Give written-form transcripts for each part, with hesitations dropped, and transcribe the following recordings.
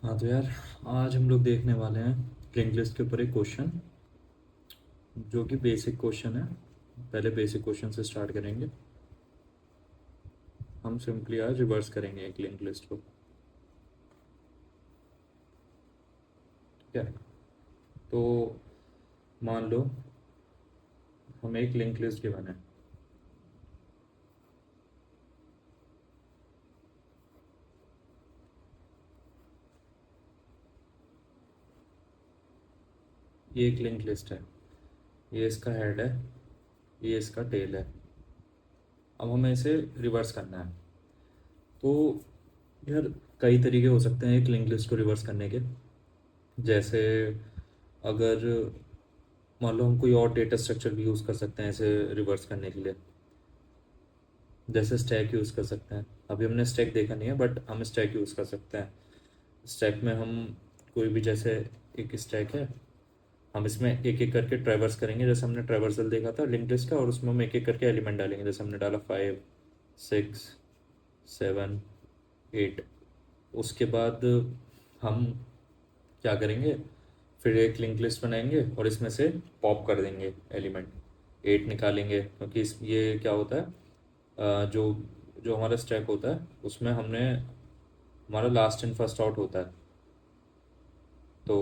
हाँ तो यार, आज हम लोग देखने वाले हैं लिंक लिस्ट के ऊपर एक क्वेश्चन जो कि बेसिक क्वेश्चन है। पहले बेसिक क्वेश्चन से स्टार्ट करेंगे। हम सिंपली आज रिवर्स करेंगे एक लिंक लिस्ट को। ठीक है, तो मान लो हमें एक लिंक लिस्ट गिवन है। ये एक लिंक लिस्ट है, ये इसका हेड है, ये इसका टेल है। अब हमें इसे रिवर्स करना है। तो यार, कई तरीके हो सकते हैं एक लिंक लिस्ट को रिवर्स करने के। जैसे अगर मान लो हम कोई और डेटा स्ट्रक्चर भी यूज़ कर सकते हैं इसे रिवर्स करने के लिए। जैसे स्टैक यूज़ कर सकते हैं। अभी हमने स्टैक देखा नहीं है, बट हम स्टैक यूज़ कर सकते हैं। स्टैक में हम कोई भी, जैसे एक स्टैक है, हम इसमें एक एक करके ट्रैवर्स करेंगे। जैसे हमने ट्रैवर्सल देखा था लिंक लिस्ट का, और उसमें हम एक एक करके एलिमेंट डालेंगे। जैसे हमने डाला 5, 6, 7, 8। उसके बाद हम क्या करेंगे, फिर एक लिंक लिस्ट बनाएंगे और इसमें से पॉप कर देंगे एलिमेंट। 8 निकालेंगे, क्योंकि इस ये क्या होता है, जो जो हमारा स्टैक होता है उसमें हमने हमारा लास्ट इन फर्स्ट आउट होता है। तो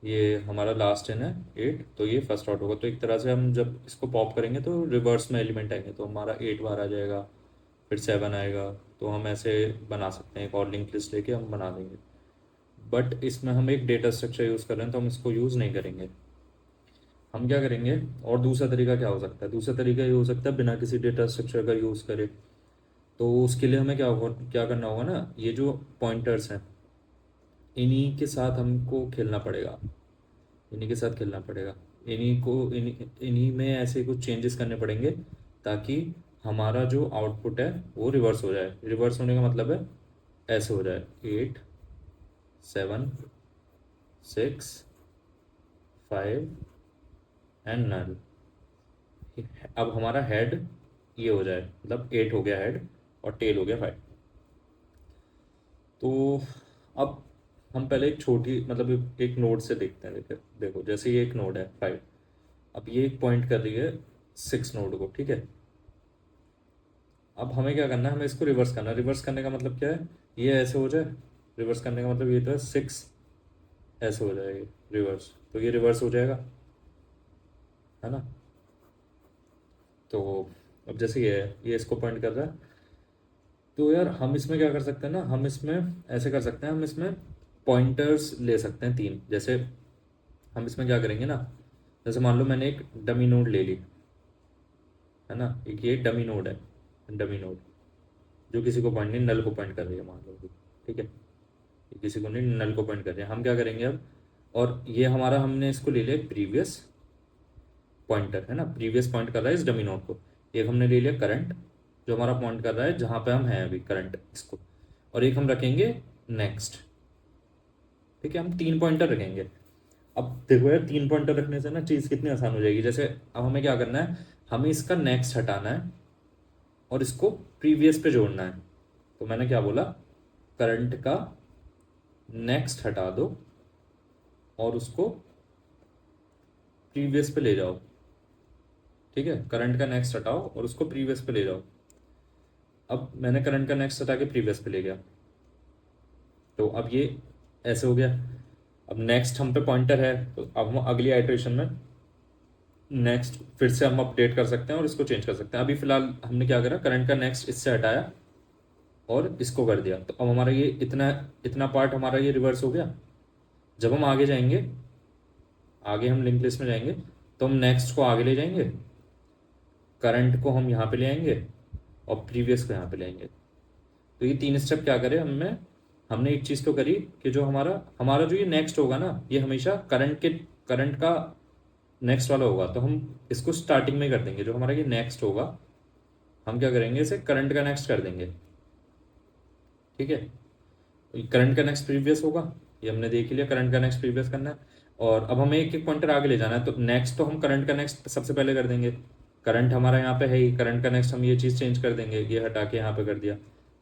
ये हमारा लास्ट इन है 8, तो ये फर्स्ट आउट होगा। तो एक तरह से हम जब इसको पॉप करेंगे तो रिवर्स में एलिमेंट आएंगे, तो हमारा 8 बाहर आ जाएगा, फिर 7 आएगा। तो हम ऐसे बना सकते हैं, एक और लिंक लिस्ट लेके हम बना देंगे। बट इसमें हम एक डेटा स्ट्रक्चर यूज़ कर रहे हैं, तो हम इसको यूज़ नहीं करेंगे। हम क्या करेंगे, और दूसरा तरीका क्या हो सकता है, दूसरा तरीका ये हो सकता है बिना किसी डेटा स्ट्रक्चर का यूज़ करे। तो उसके लिए हमें क्या करना होगा ना, ये जो पॉइंटर्स हैं इन्हीं के साथ हमको खेलना पड़ेगा। इन्हीं के साथ खेलना पड़ेगा। इन्हीं में ऐसे कुछ चेंजेस करने पड़ेंगे ताकि हमारा जो आउटपुट है वो रिवर्स हो जाए। रिवर्स होने का मतलब है ऐसे हो जाए, 8, 7, 6, 5 एंड नल। अब हमारा हेड ये हो जाए, मतलब 8 हो गया हेड और टेल हो गया 5। तो अब हम पहले एक छोटी, मतलब एक नोड से देखते हैं। देखो जैसे ये एक नोड है 5। अब ये एक पॉइंट कर रही है 6 नोड को। ठीक है, अब हमें क्या करना है, हमें इसको रिवर्स करना है। रिवर्स करने का मतलब क्या है, ये ऐसे हो जाए। रिवर्स करने का मतलब ये तो है 6 ऐसे हो जाएगी रिवर्स, तो ये रिवर्स हो जाएगा, है ना। तो अब जैसे ये है, ये इसको पॉइंट कर रहा है। तो यार हम इसमें क्या कर सकते हैं ना, हम इसमें ऐसे कर सकते हैं, हम इसमें पॉइंटर्स ले सकते हैं 3। जैसे हम इसमें क्या करेंगे ना, जैसे मान लो मैंने एक डमी नोड ले ली, है ना। एक ये डमी नोड है, डमी नोड जो किसी को पॉइंट नहीं, नल को पॉइंट कर रही है मान लो कि, ठीक है। ये किसी को नहीं, नल को पॉइंट कर रही है। हम क्या करेंगे अब, और ये हमारा, हमने इसको ले लिया प्रीवियस पॉइंटर, है ना। प्रीवियस पॉइंट कर रहा है इस डमी नोड को। एक हमने ले लिया करंट, जो हमारा पॉइंट कर रहा है जहाँ पे हम हैं अभी, करंट इसको। और एक हम रखेंगे नेक्स्ट। ठीक है, हम 3 पॉइंटर रखेंगे। अब देखो यार, 3 पॉइंटर रखने से ना चीज़ कितनी आसान हो जाएगी। जैसे अब हमें क्या करना है, हमें इसका नेक्स्ट हटाना है और इसको प्रीवियस पे जोड़ना है। तो मैंने क्या बोला, करंट का नेक्स्ट हटा दो और उसको प्रीवियस पे ले जाओ। ठीक है, करंट का नेक्स्ट हटाओ और उसको प्रीवियस पे ले जाओ। अब मैंने करंट का नेक्स्ट हटा के प्रीवियस पे ले गया, तो अब ये ऐसे हो गया। अब नेक्स्ट हम पे पॉइंटर है, तो अब हम अगली आइटरेशन में नेक्स्ट फिर से हम अपडेट कर सकते हैं और इसको चेंज कर सकते हैं। अभी फिलहाल हमने क्या करा, करंट का नेक्स्ट इससे हटाया और इसको कर दिया। तो अब हमारा ये इतना इतना पार्ट हमारा ये रिवर्स हो गया। जब हम आगे जाएंगे, आगे हम लिंक लिस्ट में जाएंगे, तो हम नेक्स्ट को आगे ले जाएंगे, करंट को हम यहाँ पे ले आएंगे और प्रीवियस को यहाँ पे ले आएंगे। तो ये 3 स्टेप क्या करे हमने, हमने एक चीज़ तो करी कि जो हमारा हमारा जो ये नेक्स्ट होगा ना, ये हमेशा करंट का नेक्स्ट वाला होगा। तो हम इसको स्टार्टिंग में कर देंगे। जो हमारा ये नेक्स्ट होगा, हम क्या करेंगे, इसे करंट का नेक्स्ट कर देंगे। ठीक है, करंट का नेक्स्ट प्रीवियस होगा, ये हमने देख लिया, करंट का नेक्स्ट प्रीवियस करना है। और अब हमें एक एक पॉइंटर आगे ले जाना है। तो नेक्स्ट तो हम करंट का नेक्स्ट सबसे पहले कर देंगे। करंट हमारा यहाँ पे है ही, करंट का नेक्स्ट हम ये चीज़ चेंज कर देंगे, ये हटा के यहाँ पे कर दिया।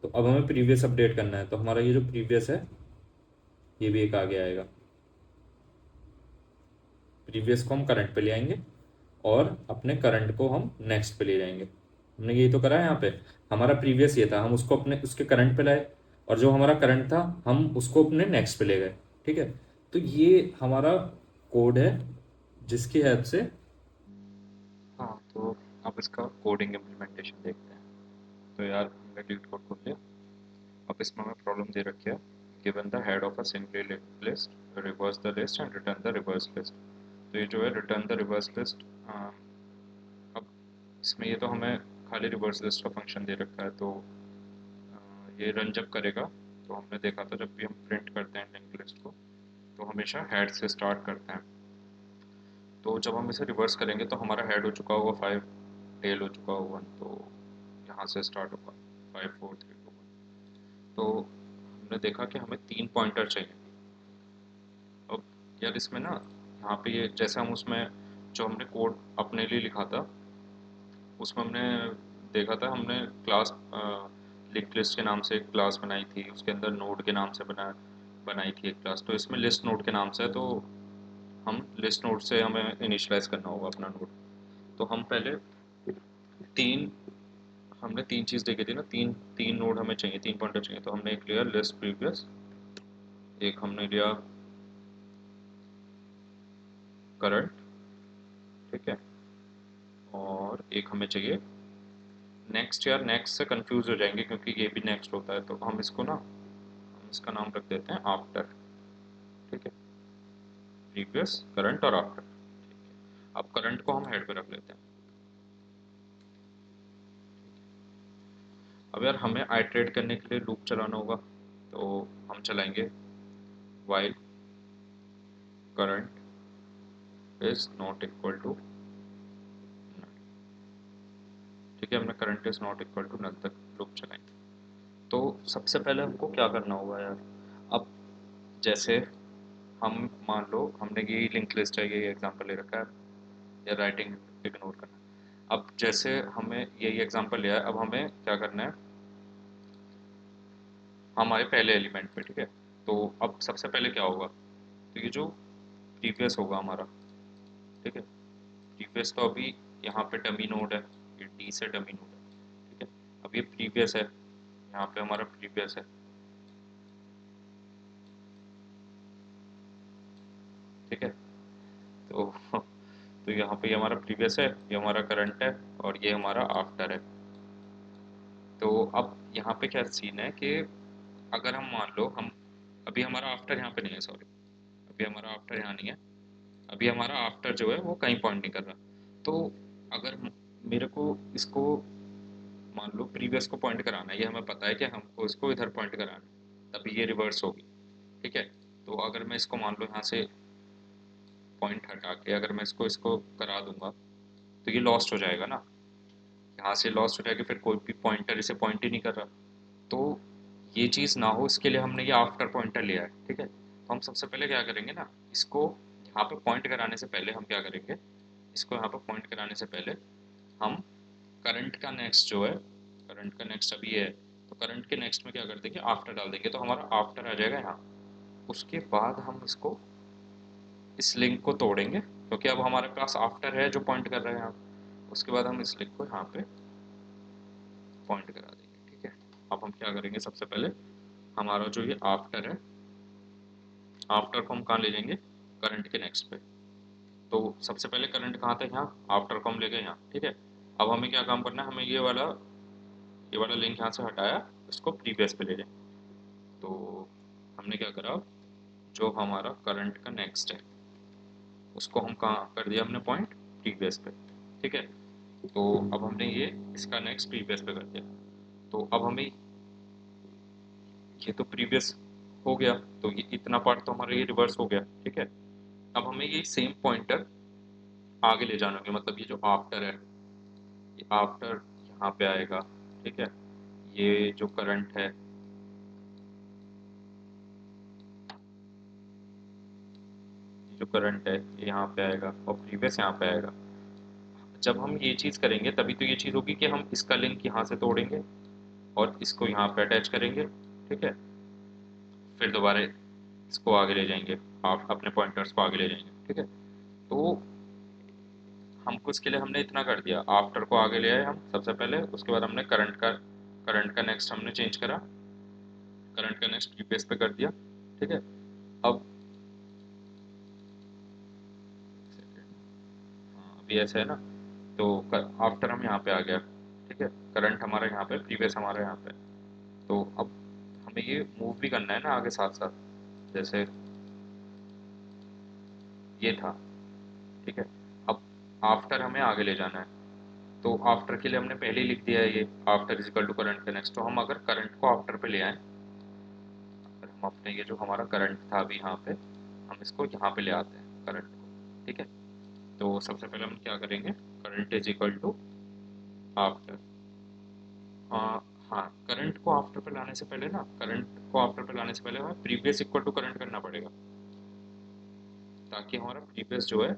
तो अब हमें प्रीवियस अपडेट करना है, तो हमारा ये जो प्रीवियस है ये भी एक आगे आएगा। प्रीवियस को हम करंट पे ले आएंगे और अपने करंट को हम नेक्स्ट पे ले जाएंगे। हमने यही तो करा है यहाँ पे। हमारा प्रीवियस ये था, हम उसको अपने उसके करंट पे लाए, और जो हमारा करंट था हम उसको अपने नेक्स्ट पे ले गए। ठीक है, तो ये हमारा कोड है जिसकी हेल्प से। हाँ, तो अब इसका कोडिंग इम्प्लीमेंटेशन देखते हैं। तो यार हमने लीड कोड खोल लिया। अब इसमें हमें प्रॉब्लम दे रखी है, given the head of a singly linked list, reverse the list and return the reverse list. तो ये जो है रिटर्न द रिवर्स लिस्ट, अब इसमें ये तो हमें खाली रिवर्स लिस्ट का फंक्शन दे रखा है, तो ये रन जब करेगा, तो हमने देखा था जब भी हम प्रिंट करते हैं लिंक लिस्ट को तो हमेशा हेड से स्टार्ट करते हैं। तो जब हम इसे रिवर्स करेंगे तो हमारा हेड हो चुका होगा 5, टेल हो चुका होगा 1, तो यहाँ से स्टार्ट होगा 5 4 3 2 1। तो हमने देखा कि हमें 3 पॉइंटर चाहिए। अब यार इसमें ना, यहाँ पे ये जैसे हम उसमें जो हमने कोड अपने लिए लिखा था उसमें हमने देखा था, हमने क्लास लिंक लिस्ट के नाम से एक क्लास बनाई थी, उसके अंदर नोड के नाम से बनाई थी एक क्लास। तो इसमें लिस्ट नोड के नाम से है, तो हम लिस्ट नोड से हमें इनिशियलाइज करना होगा अपना नोड। तो हम पहले तीन हमने तीन चीज़ देखी थी ना, तीन तीन नोड हमें चाहिए, 3 पॉइंटर चाहिए। तो हमने एक लिया लिस्ट प्रीवियस, एक हमने लिया करंट, ठीक है, और एक हमें चाहिए नेक्स्ट। यार नेक्स्ट से कंफ्यूज हो जाएंगे क्योंकि ये भी नेक्स्ट होता है, तो हम इसको ना, हम इसका नाम रख देते हैं आफ्टर। ठीक है, प्रीवियस करंट और आफ्टर। अब करंट को हम हेड पे रख लेते हैं। अब यार हमें आइटरेट करने के लिए लूप चलाना होगा, तो हम चलाएंगे while current is not equal to, ठीक है, हमने current is not equal to null तक लूप चलाएंगे। तो सबसे पहले हमको क्या करना होगा यार, अब जैसे हम मान लो हमने यही लिंक लिस्ट है, यही एग्जांपल ले रखा है, या राइटिंग इग्नोर करना है। अब जैसे हमें यही एग्जांपल लिया है, अब हमें क्या करना है हमारे पहले एलिमेंट पे, ठीक है। तो अब सबसे पहले क्या होगा, तो ये जो प्रीवियस होगा हमारा, ठीक है, प्रीवियस तो अभी यहाँ पे डमी नोड है, ये डी से डमी नोड है, ठीक है। अब ये प्रीवियस है, यहाँ पे हमारा प्रीवियस है, ठीक है। तो तो यहाँ पे ये हमारा प्रीवियस है, ये हमारा करंट है, और ये हमारा आफ्टर है। तो अब यहाँ पे क्या सीन है कि अगर हम मान लो हम, अभी हमारा आफ्टर यहाँ पे नहीं है, सॉरी, अभी हमारा आफ्टर यहाँ नहीं है, अभी हमारा आफ्टर जो है वो कहीं पॉइंट नहीं कर रहा। तो अगर मेरे को इसको मान लो प्रीवियस को पॉइंट कराना है, ये हमें पता है कि हमको इसको इधर पॉइंट कराना है, तभी ये रिवर्स होगी, ठीक है। तो अगर मैं इसको मान लो यहाँ से पॉइंट हटा के अगर मैं इसको इसको करा दूंगा तो ये लॉस्ट हो जाएगा ना, यहाँ से लॉस्ट हो जाएगा, फिर कोई भी पॉइंटर इसे पॉइंट ही नहीं कर रहा। तो ये चीज़ ना हो इसके लिए हमने ये आफ्टर पॉइंटर लिया है, ठीक है। तो हम सबसे पहले क्या करेंगे ना, इसको यहाँ पे पॉइंट कराने से पहले हम क्या करेंगे, इसको यहाँ पे पॉइंट कराने से पहले हम करंट का नेक्स्ट जो है, करंट का नेक्स्ट अभी है, तो करंट के नेक्स्ट में क्या कर देंगे, आफ्टर डाल देंगे, तो हमारा आफ्टर आ जाएगा यहाँ। उसके बाद हम इसको इस लिंक को तोड़ेंगे क्योंकि अब हमारे पास आफ्टर है जो पॉइंट कर रहे हैं यहाँ। उसके बाद हम इस लिंक को यहाँ पे पॉइंट करा देंगे, ठीक है। अब हम क्या करेंगे, सबसे पहले हमारा जो ये आफ्टर है, आफ्टर को हम कहाँ ले जाएंगे, करंट के नेक्स्ट पे। तो सबसे पहले करंट कहाँ था, यहाँ, आफ्टर को हम ले गए यहाँ, ठीक है। अब हमें क्या काम करना है, हमें ये वाला लिंक यहाँ से हटाया, इसको प्रीवियस पे ले जाए। तो हमने क्या करा, जो हमारा करंट का नेक्स्ट है उसको हम कहाँ कर दिया हमने पॉइंट, प्रीवियस पे, ठीक है। तो अब हमने ये इसका नेक्स्ट प्रीवियस पे कर दिया। तो अब हमें ये तो प्रीवियस हो गया, तो ये इतना पार्ट तो हमारा ये रिवर्स हो गया, ठीक है। अब हमें ये सेम पॉइंटर आगे ले जाना होगा, मतलब ये जो आफ्टर है, ये आफ्टर यहाँ पे आएगा, ठीक है। ये जो करंट है, ये जो करंट है ये यहाँ पे आएगा और प्रीवियस यहाँ पे आएगा। जब हम ये चीज़ करेंगे तभी तो ये चीज़ होगी कि हम इसका लिंक यहाँ से तोड़ेंगे, और इसको यहाँ पे अटैच करेंगे, ठीक है। फिर दोबारा इसको आगे ले जाएंगे, आप अपने पॉइंटर्स को आगे ले जाएंगे, ठीक है। तो हमको इसके लिए हमने इतना कर दिया, आफ्टर को आगे ले आए हम सबसे पहले, उसके बाद हमने करंट का नेक्स्ट हमने चेंज करा, करंट का नेक्स्ट यूपीएस पे कर दिया, ठीक है। अब हाँ, अभी ऐसा है ना, तो आफ्टर हम यहाँ पे आ गया, ठीक है। करंट हमारा यहाँ पे, प्रीवियस हमारा यहाँ पे। तो अब हमें ये मूव भी करना है ना आगे साथ साथ, जैसे ये था, ठीक है। अब आफ्टर हमें आगे ले जाना है, तो आफ्टर के लिए हमने पहले ही लिख दिया है ये, after is equal to current का नेक्स्ट। तो हम अगर करंट को आफ्टर पे ले आए, अगर हम अपने ये जो हमारा करंट था अभी यहाँ पे, हम इसको यहाँ पे ले आते हैं करंट को, ठीक है। तो सबसे पहले हम क्या करेंगे, current is equal to after, हाँ, करंट को आफ्टर पे लाने से पहले ना, करंट को आफ्टर पे लाने से पहले हमें प्रीवियस इक्वल टू करंट करना पड़ेगा, ताकि हमारा प्रीवियस जो है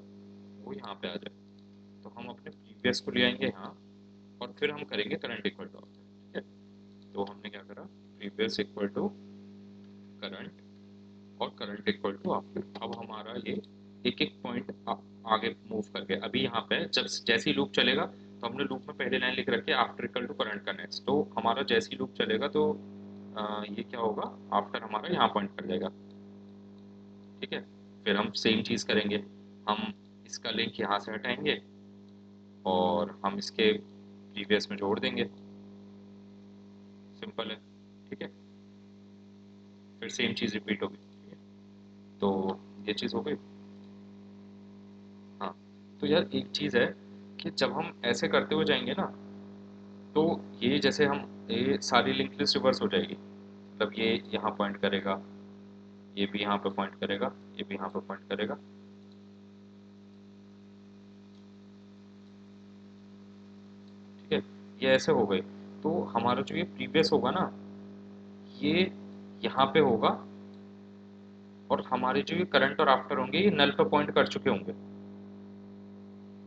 वो यहाँ पे आ जाए। तो हम अपने प्रीवियस को ले आएंगे यहाँ, और फिर हम करेंगे करंट इक्वल टू आफ्टर, ठीक है। तो हमने क्या करा, प्रीवियस इक्वल टू करंट, और करंट इक्वल टू आफ्टर। अब हमारा ये एक एक पॉइंट आगे मूव करके, अभी यहाँ पे जब जैसे ही लूप चलेगा, तो हमने लूप में पहले लाइन लिख रखी है आफ्टर इक्वल टू करंट का नेक्स्ट। तो हमारा जैसे ही लूप चलेगा, तो ये क्या होगा, आफ्टर हमारा यहाँ पॉइंट कर जाएगा, ठीक है। फिर हम सेम चीज़ करेंगे, हम इसका लिंक यहाँ से हटाएंगे, और हम इसके प्रीवियस में जोड़ देंगे, सिंपल है, ठीक है। फिर सेम चीज़ रिपीट होगी, ठीक है। तो ये चीज़ हो गई। हाँ, तो यार एक चीज़ है कि जब हम ऐसे करते हुए जाएंगे ना, तो ये जैसे हम, ये सारी लिंक लिस्ट रिवर्स हो जाएगी, मतलब ये यहाँ पॉइंट करेगा, ये भी यहाँ पे पॉइंट करेगा, ये भी यहाँ पे पॉइंट करेगा, ठीक है। ये ऐसे हो गए। तो हमारा जो ये प्रीवियस होगा ना, ये यहाँ पे होगा, और हमारे जो ये करंट और आफ्टर होंगे, ये नल पे पॉइंट कर चुके होंगे,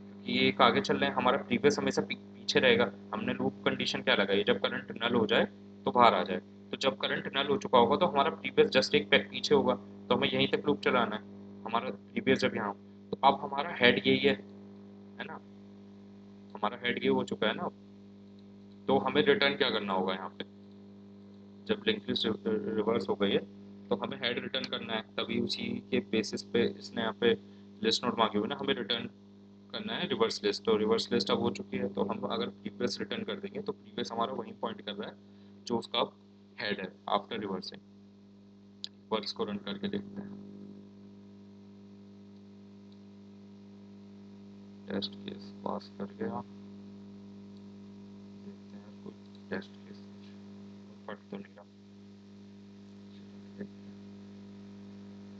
क्योंकि ये एक आगे चल रहे हैं, हमारा प्रीवियस हमेशा पीछे रहेगा। हमने लूप कंडीशन क्या लगाई, जब करंट नल हो जाए तो बाहर आ जाए। तो जब करंट नल हो चुका होगा, तो हमारा प्रीवियस जस्ट एक पैक पीछे होगा, तो हमें यहीं तक लूप चलाना है, हमारा प्रीवियस जब यहाँ हो। तो अब हमारा हेड यही है ना, हमारा हेड ये हो चुका है ना। तो हमें रिटर्न क्या करना होगा यहाँ पे, जब लिंक लिस्ट रिवर्स हो गई है, तो हमें हेड रिटर्न करना है, तभी उसी के बेसिस पे इसने यहाँ पे लिस्ट नोट मांगी हुई ना, हमें रिटर्न करना है रिवर्स लिस्ट। तो रिवर्स लिस्ट अब हो चुकी है, तो हम अगर प्रीवियस रिटर्न कर देंगे, तो प्रीवियस हमारा वहीं पॉइंट कर रहा है जो उसका हेड है आफ्टर रिवर्सिंग। एक बार इसको रन करके देखते हैं, टेस्ट केस पास कर गया, देखते हैं कोई टेस्ट केस फट तो नहीं रहा,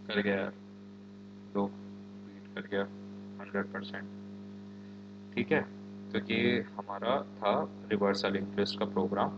कर गया यार, दो बीट कर गया 100%, ठीक है। तो ये हमारा था रिवर्सल इंटरेस्ट का प्रोग्राम।